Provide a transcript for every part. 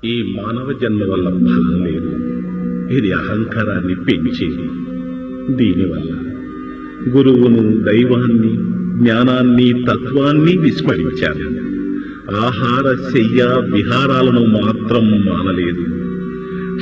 ఈ మానవ జన్మ వల్ల ఫలం లేదు. ఇది అహంకారాన్ని పెంచేది. దీనివల్ల గురువును, దైవాన్ని, జ్ఞానాన్ని, తత్వాన్ని విస్మరించాను. ఆహార, శయ్య, విహారాలను మాత్రం మానలేదు.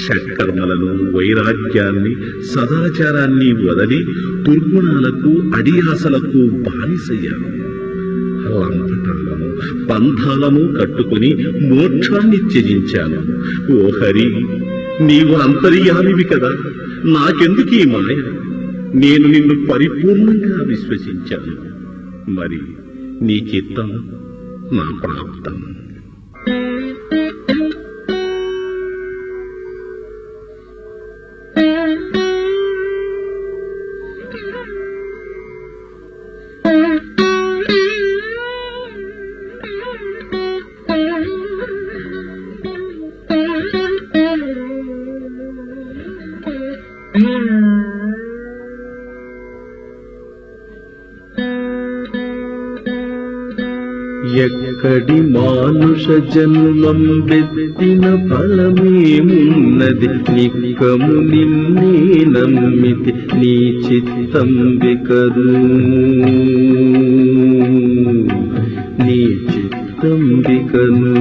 షట్కర్మలను, వైరాగ్యాన్ని, సదాచారాన్ని వదలి దుర్గుణాలకు, అడియాసలకు బానిసయ్యాను. లంపటాలను, బంధాలను కట్టుకుని మోక్షాన్ని త్యజించాను. ఓ హరి, నీవు అంతర్యామివి కదా, నాకెందుకు ఈ మాయ? నేను నిన్ను పరిపూర్ణంగా విశ్వసించాను. మరి నీ చిత్తం నా ప్రాప్తం. ఎక్కడి మానుష జన్మం వెత్తిన ఫలమేమున్నది? నిక్కము నిన్నే నమ్మితి నీ చిత్తం వికరు, నీ చిత్తం వికను.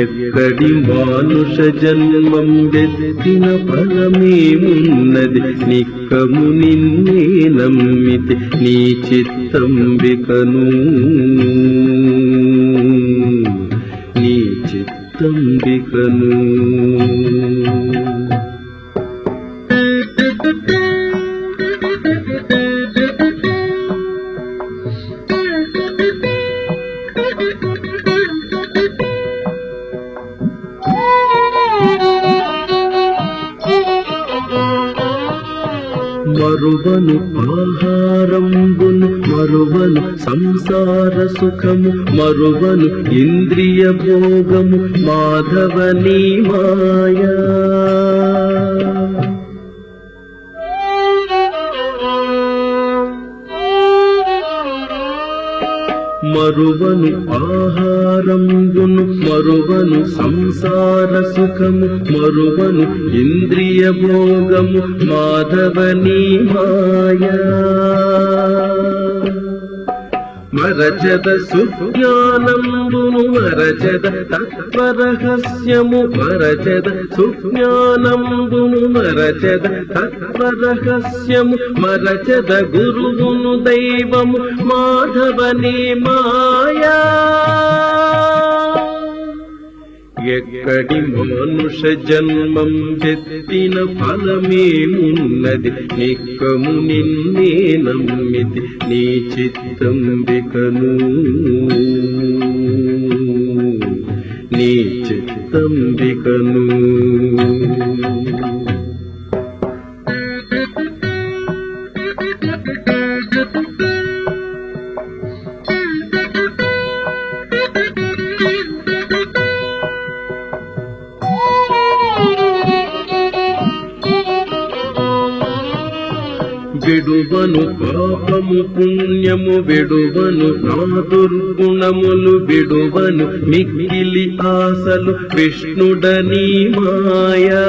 ఎక్కడి మానుష జన్మం వెత్తిన ఫలమేమున్నది? నిక్కము నిన్నే నమ్మితి నీ చిత్తం వికను, నీ చిత్తం వికను. మరువను ఆహారంబును, మరువను సంసార సుఖము, మరువను ఇంద్రియ భోగము, మాధవనీ మాయా. మరువను ఆహారంబును, మరువను సంసార సుఖము, మరువను ఇంద్రియ భోగము, మాధవనీ మాయా. మరచద సుజ్ఞానంబును, మరచద తత్వరహస్యము, మరచద సుజ్ఞానంబును, మరచద తత్వరహస్యము, మరచద గురువును, దైవము, మాధవనీ మాయా. ఎక్కడి మానుష జన్మం వెత్తిన ఫలమేమున్నది? నిక్కము నిన్నే నమ్మితి నీ చిత్తం వికను, నీ చిత్తం వికను. విడువను పాపము పుణ్యము, విడువను నా దుర్గుణములు, విడువను మిక్కిలి ఆశలు, విష్ణుడనీ మాయా.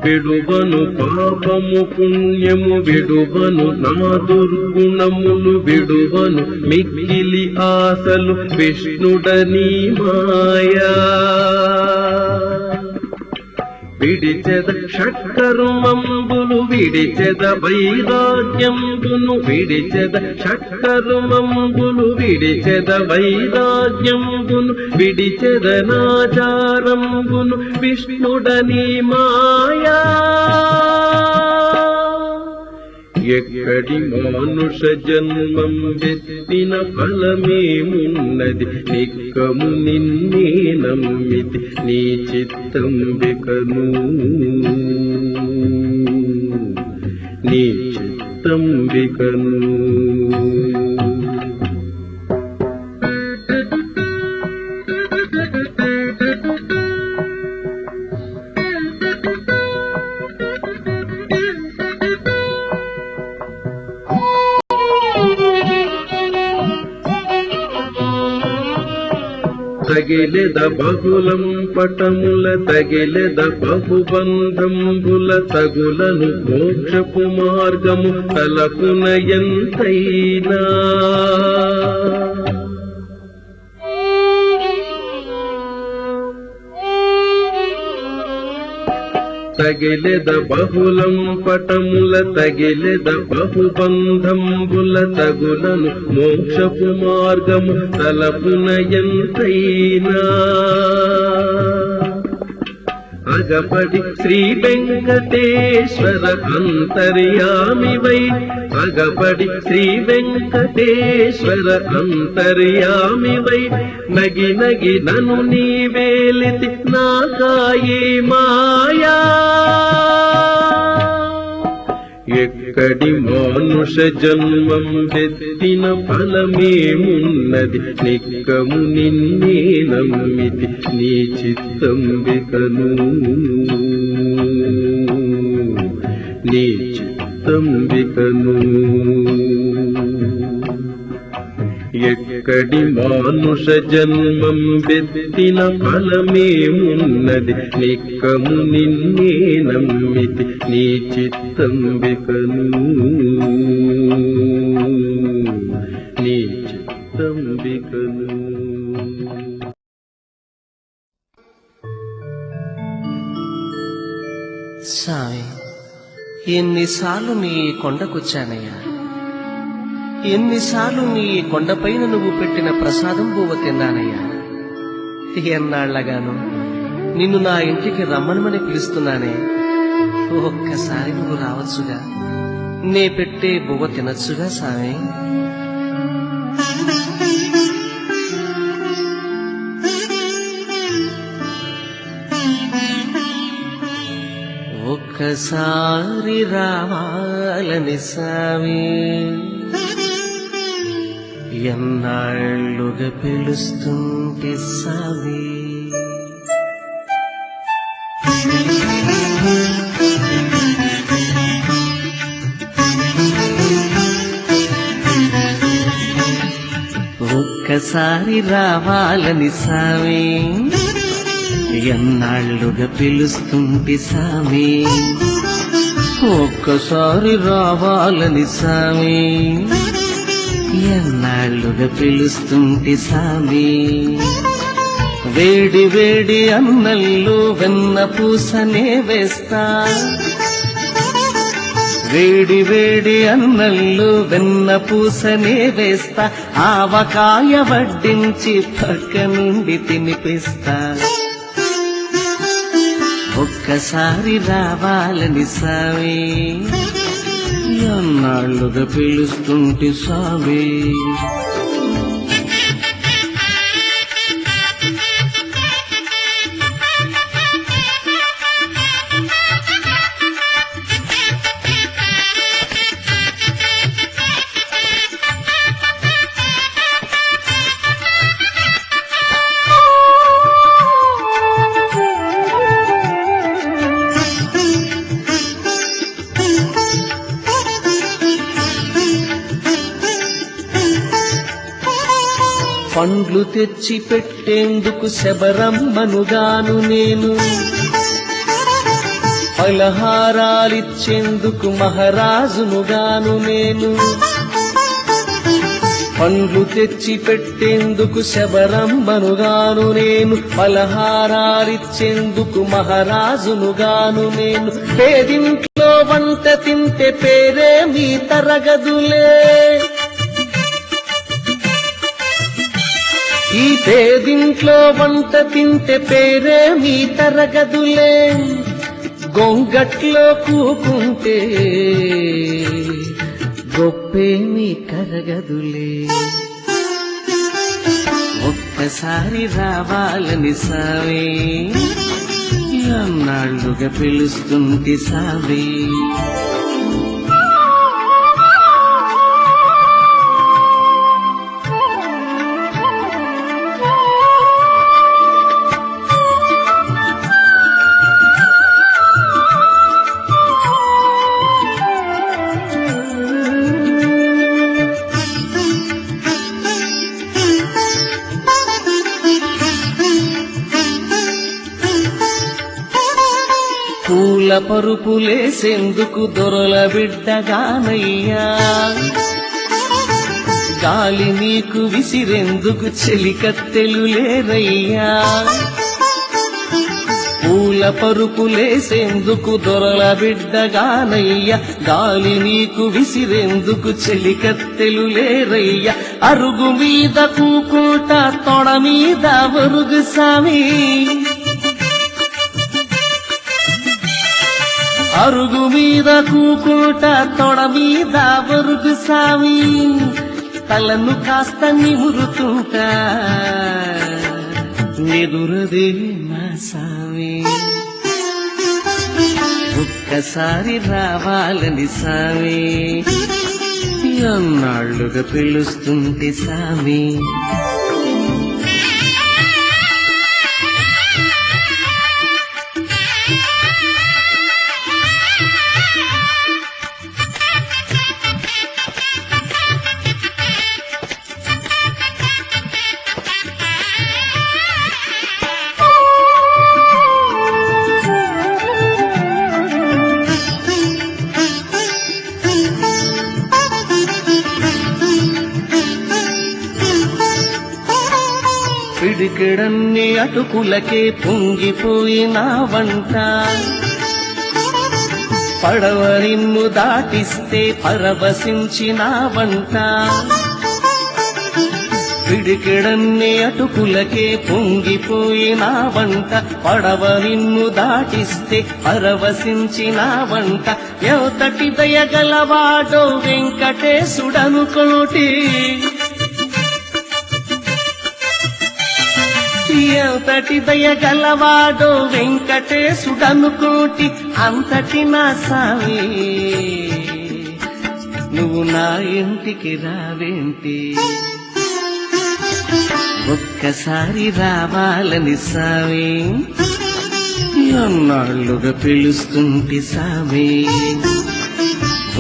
విడువను పాపము పుణ్యము, విడువను నా దుర్గుణములు, విడువను మిక్కిలి ఆశలు, విష్ణుడనీ మాయా. విడిచెద షట్కర్మంబులు, విడిచెద వైరాగ్యంబును, విడిచెద షట్కర్మంబులు, విడిచెద వైరాగ్యంబును, విడిచెద నాచారంబును, విష్ణుడనీ మాయా. ఎక్కడి మానుష జన్మం వెత్తిన ఫలమేమున్నది? నిక్కము నిన్నే నమ్మితి నీ చిత్తం వికను, నీ చిత్తం వికను. తగిలెద బహుళం పటముల తగిలెద బహుబంధంబుల తగులను మోక్షపు మార్గము తలపున ఎంతైనా తగిలెద బహుళం పటముల తగిలెద బహుబంధంబుల తగులను మోక్షపు మార్గము తలపున ఎంతైనా అగపడి శ్రీ వెంకటేశ్వర అంతర్యామివై అగపడి శ్రీ వెంకటేశ్వర అంతర్యామివై నగి నగి నను నీవేలితి నాకాయి మాయా ఎక్కడి మానుష జన్మం వెత్తిన ఫలమేమున్నది నిక్కము నిన్నే నమ్మితి నీ చిత్తంబికను నీ చిత్తంబికను ఎక్కడి మానుష జన్మం వెత్తిన ఫలమేమున్నది నిక్కము నిన్నే నమ్మితి నీ చిత్తంబికను నీ చిత్తంబికను. సామి, ఎన్నిసార్లు నీ కొండకొచ్చానయ్యా, ఎన్నిసార్లు నీ కొండపైన నువ్వు పెట్టిన ప్రసాదం బువ్వ తిన్నానయ్యా. ఎన్నాళ్లగాను నిన్ను నా ఇంటికి రమ్మనమని పిలుస్తున్నానే, ఒక్కసారి నువ్వు రావచ్చుగా, నే పెట్టే బువ్వ తినచ్చుగా సామి. ఒక్కసారి రావాలని సామి, ఎన్నాళ్ళుగా పిలుస్తుంటే సామి. ఒక్కసారి రావాలని సామి, ఎన్నాళ్ళుగా పిలుస్తుంటే సామి. ఒక్కసారి రావాలని సామి, ఎన్నాళ్ళుగా పిలుస్తుంటే సామి. వేడి వేడి అన్నల్లో వెన్న పూసనే వేస్తా, వేడి వేడి అన్నల్లో వెన్న పూసనే వేస్తా. ఆవకాయ వడ్డించి పక్క నుండి తినిపిస్తా. ఒక్కసారి రావాలని సామి, ఎన్నాళ్ళుగా పిలుస్తుంటే సామి. పండ్లు తెచ్చి పెట్టేందుకు శబరమ్మనుగాను నేను, పలహారాలిచ్చేందుకు మహారాజునుగాను నేను. పండ్లు తెచ్చి పెట్టేందుకు శబరమ్మనుగాను నేను, పలహారాలిచ్చేందుకు మహారాజునుగాను నేను. పేదింట్లో వంట తింటే పేరే మీ తరగదులే, ఈ పేదింట్లో వంట తింటే పేరే మీ తరగదులే. గొంగట్లో కూకుంటే గొప్పే మీ కరగదులే. ఒక్కసారి రావాలని సామి, ఎన్నాళ్ళుగా పిలుస్తుంటే సామి. పరుపులేసేందుకు దొరల బిడ్డగానయ్యా, గాలి నీకు విసిరేందుకు చెలికత్తెలు లేరయ్యా. పూల పరుపులేసేందుకు దొరల బిడ్డగానయ్య, గాలి నీకు విసిరేందుకు చెలికత్తెలు లేరయ్య. అరుగు మీద కూకుంట తొడ మీద వరుగు సామి, అరుగు మీద కూకుంట తొడ మీద వరుగు సామి, తలను కాస్త నిమురుతుంటా ఎదురదే నా సామి. ఒక్కసారి రావాలని సామి, ఎన్నాళ్ళుగా పిలుస్తుంటే సామి. పిడికెడన్ని అటుకులకే పొంగిపోయినా వంట, పడవ నిన్ను దాటిస్తే పరవశించిన వంట. పిడికెడన్ని అటుకులకే పొంగిపోయిన వంట, పడవ నిన్ను దాటిస్తే పరవశించిన వంట. ఎంతటి దయగలవాడో వెంకటేశుడనుకోటి, ఎంతటి దయగలవాడో వెంకటేశుడనుకోటి. అంతటి నా సామి, నువ్వు నా ఇంటికి రావేంటి? ఒక్కసారి రావాలని సామి, ఎన్నాళ్ళుగా పిలుస్తుంటే సామి.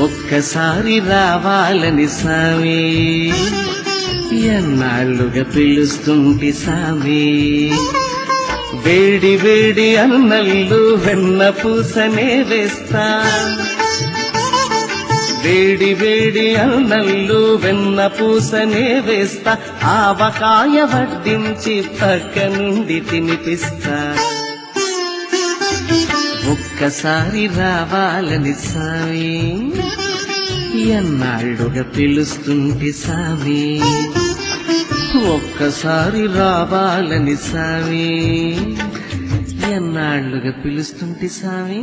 ఒక్కసారి రావాలని సామి, ఎన్నాళ్ళుగా పిలుస్తుంటే సామి. వేడి వేడి అన్నళ్ళు వెన్న పూసనే వేస్తా, వేడి వేడి అన్నళ్ళు వెన్న పూసనే వేస్తా. ఆవకాయ వడ్డించి పక్క నుండి తినిపిస్తా. ఒక్కసారి రావాలని సామి, ఎన్నాళ్ళుగా పిలుస్తుంటే సామి. ఒక్కసారి రావాలని సామి, ఎన్నాళ్ళుగా పిలుస్తుంటే సామి.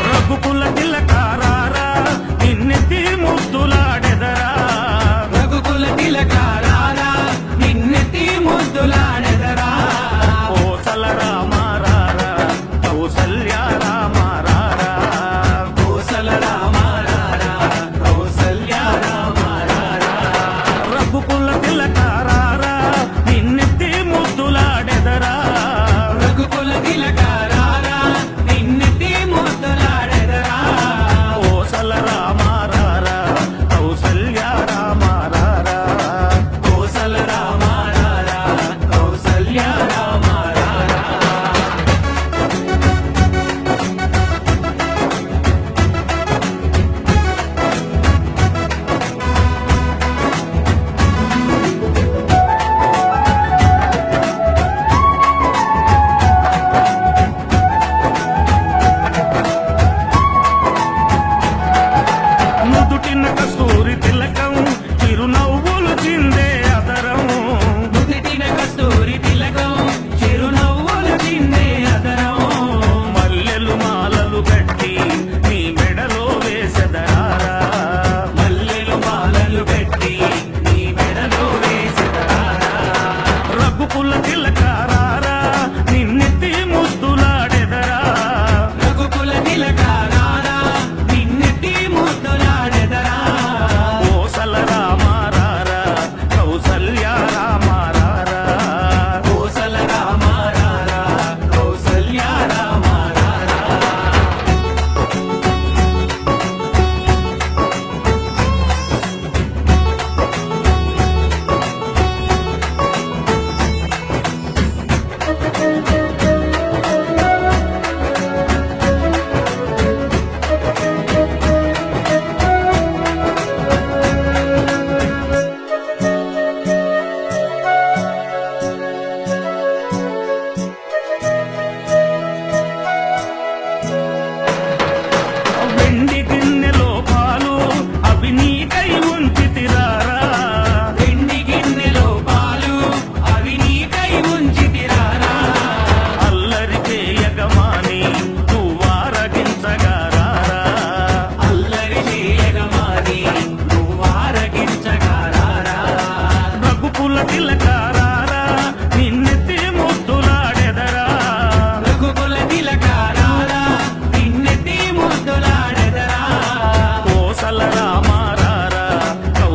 రఘుకుల తిలక రారా నిన్నెత్తి ముద్దులాడెదరా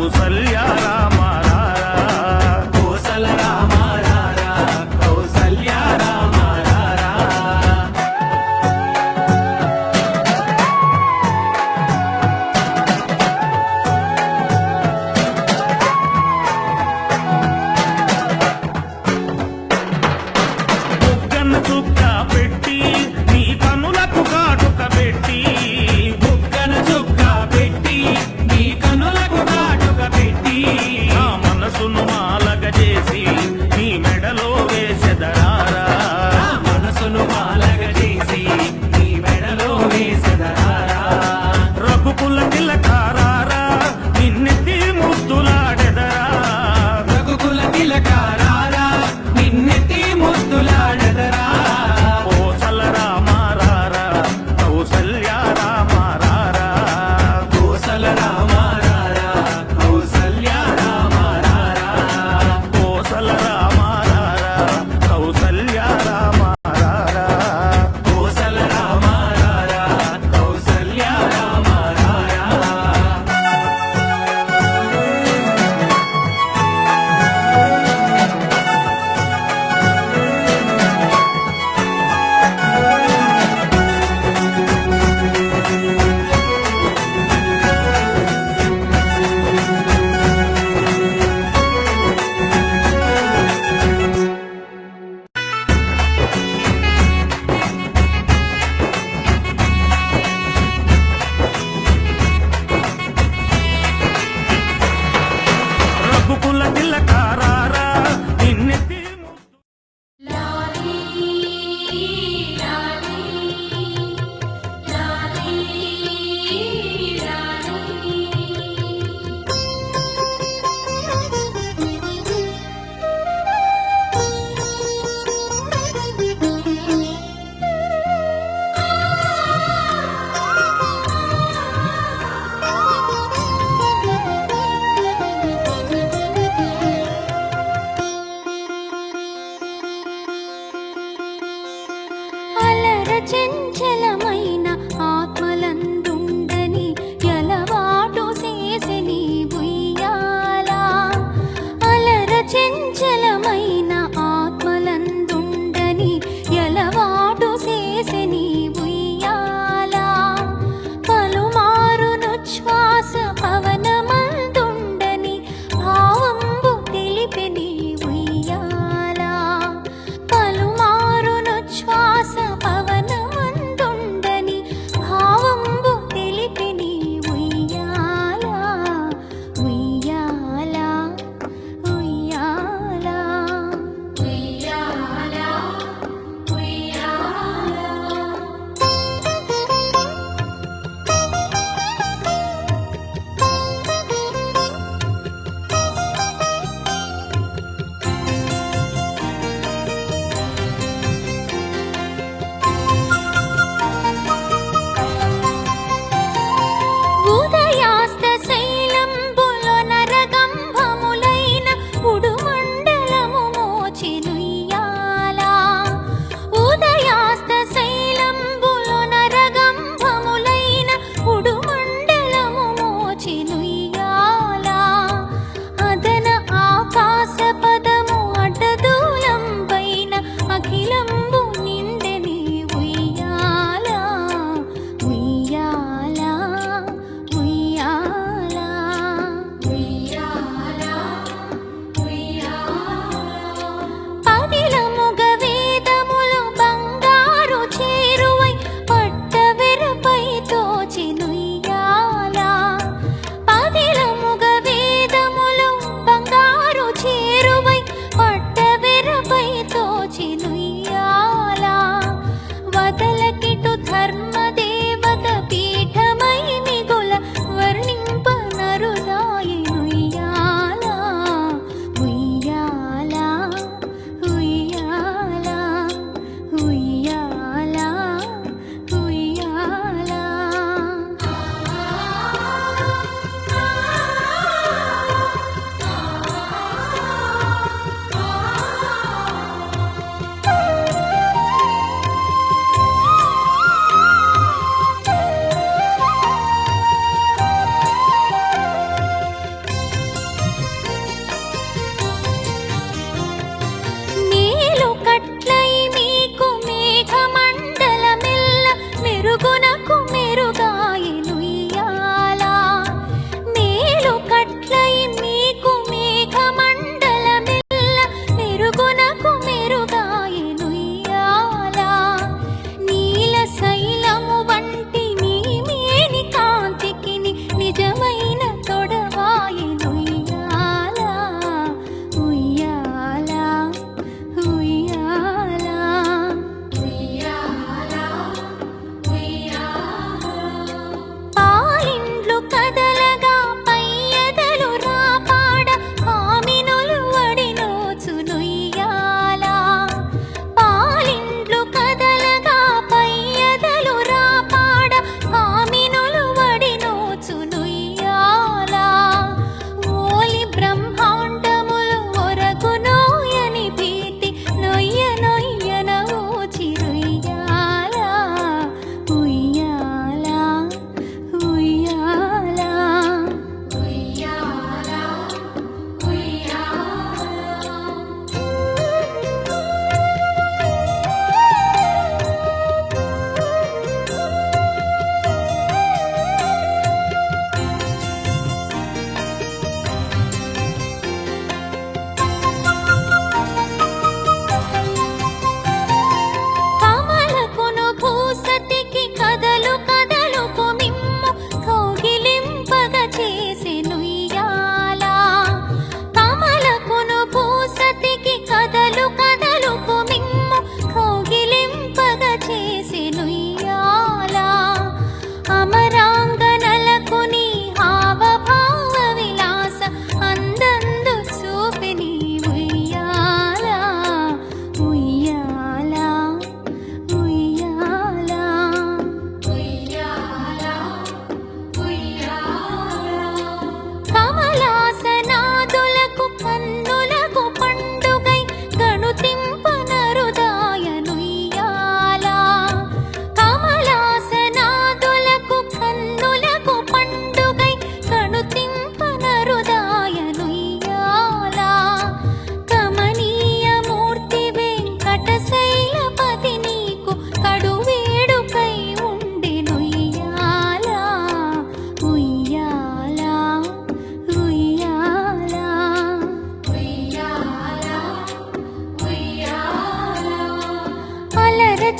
కౌసల్య రామ రారా. కోసల రామ రారా, కౌసల్య రామ రారా. బుగ్గన చుక్క పెట్టి నీ కనులకు కాటుక పెట్టి బుగ్గన చుక్క పెట్టి నీ కనులకు కాటుక పెట్టి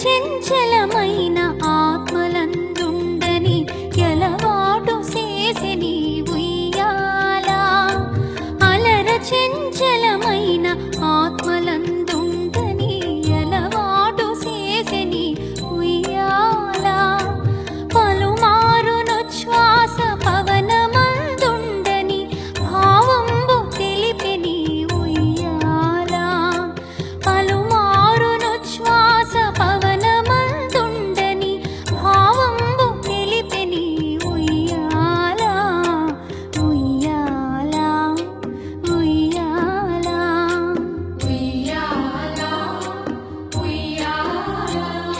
చెంచలమైన ఆత్మలందుండని ఎలవాటు చేసెని ఉయ్యాల అలర చెంచలమైన ఆత్మలందుండని ఎలవాటు చేసెని ఉయ్యాల పలుమారును శ్వాస పవనమందుండని భావంబు తెలిపెని ఉయ్యాల పలుమారును శ్వాస పవనమందుండని భావంబు తెలిపెని ఉయ్యాల ఉయ్యాల ఉయ్యాల ఉయ్యాల ఉయ్యాల